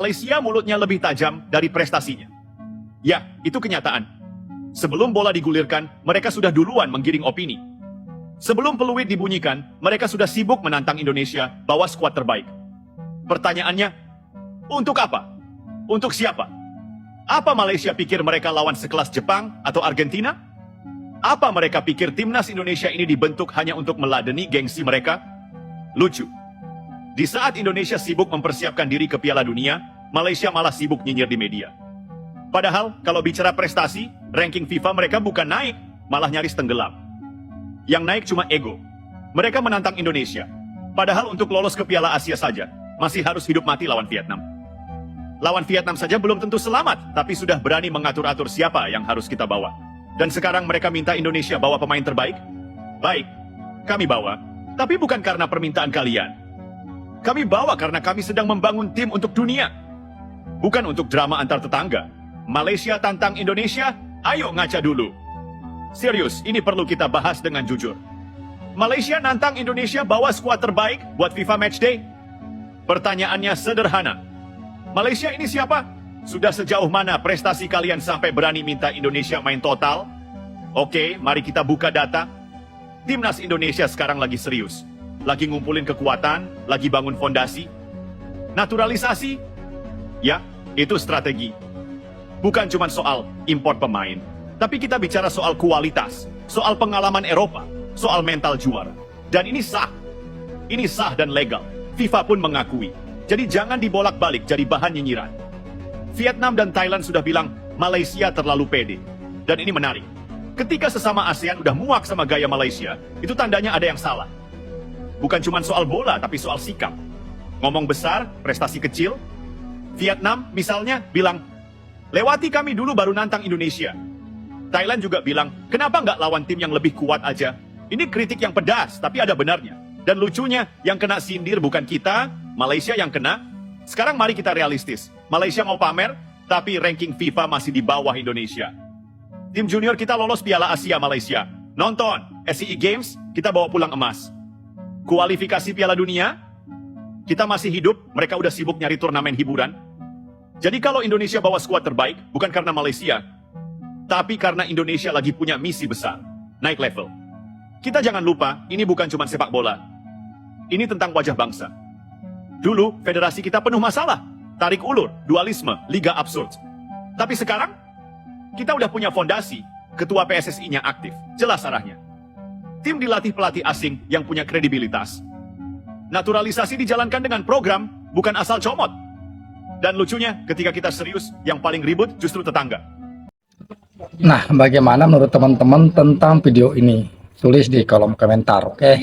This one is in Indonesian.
Malaysia mulutnya lebih tajam dari prestasinya. Ya, itu kenyataan. Sebelum bola digulirkan, mereka sudah duluan menggiring opini. Sebelum peluit dibunyikan, mereka sudah sibuk menantang Indonesia bawa skuad terbaik. Pertanyaannya, untuk apa? Untuk siapa? Apa Malaysia pikir mereka lawan sekelas Jepang atau Argentina? Apa mereka pikir timnas Indonesia ini dibentuk hanya untuk meladeni gengsi mereka? Lucu. Di saat Indonesia sibuk mempersiapkan diri ke Piala Dunia, Malaysia malah sibuk nyinyir di media. Padahal, kalau bicara prestasi, ranking FIFA mereka bukan naik, malah nyaris tenggelam. Yang naik cuma ego. Mereka menantang Indonesia. Padahal untuk lolos ke Piala Asia saja, masih harus hidup mati lawan Vietnam. Lawan Vietnam saja belum tentu selamat, tapi sudah berani mengatur-atur siapa yang harus kita bawa. Dan sekarang mereka minta Indonesia bawa pemain terbaik? Baik, kami bawa. Tapi bukan karena permintaan kalian. Kami bawa karena kami sedang membangun tim untuk dunia. Bukan untuk drama antar tetangga. Malaysia tantang Indonesia, ayo ngaca dulu. Serius, ini perlu kita bahas dengan jujur. Malaysia nantang Indonesia bawa skuad terbaik buat FIFA Matchday? Pertanyaannya sederhana. Malaysia ini siapa? Sudah sejauh mana prestasi kalian sampai berani minta Indonesia main total? Oke, mari kita buka data. Timnas Indonesia sekarang lagi serius. Lagi ngumpulin kekuatan, lagi bangun fondasi. Naturalisasi? Ya, itu strategi. Bukan cuma soal import pemain, tapi kita bicara soal kualitas, soal pengalaman Eropa, soal mental juara. Dan ini sah. Ini sah dan legal. FIFA pun mengakui. Jadi jangan dibolak-balik jadi bahan nyinyiran. Vietnam dan Thailand sudah bilang Malaysia terlalu pede. Dan ini menarik. Ketika sesama ASEAN udah muak sama gaya Malaysia, itu tandanya ada yang salah. Bukan cuma soal bola, tapi soal sikap. Ngomong besar, prestasi kecil. Vietnam misalnya bilang, lewati kami dulu baru nantang Indonesia. Thailand juga bilang, kenapa nggak lawan tim yang lebih kuat aja? Ini kritik yang pedas, tapi ada benarnya. Dan lucunya, yang kena sindir bukan kita, Malaysia yang kena. Sekarang mari kita realistis. Malaysia mau pamer, tapi ranking FIFA masih di bawah Indonesia. Tim junior kita lolos Piala Asia Malaysia. Nonton, SEA Games, kita bawa pulang emas. Kualifikasi Piala Dunia, kita masih hidup, mereka udah sibuk nyari turnamen hiburan. Jadi kalau Indonesia bawa skuad terbaik, bukan karena Malaysia, tapi karena Indonesia lagi punya misi besar, naik level. Kita jangan lupa, ini bukan cuma sepak bola. Ini tentang wajah bangsa. Dulu, federasi kita penuh masalah. Tarik ulur, dualisme, liga absurd. Tapi sekarang, kita udah punya fondasi, ketua PSSI-nya aktif, jelas arahnya. Tim dilatih pelatih asing yang punya kredibilitas. Naturalisasi dijalankan dengan program, bukan asal comot. Dan lucunya, ketika kita serius, yang paling ribut justru tetangga. Nah, bagaimana menurut teman-teman tentang video ini? Tulis di kolom komentar, oke?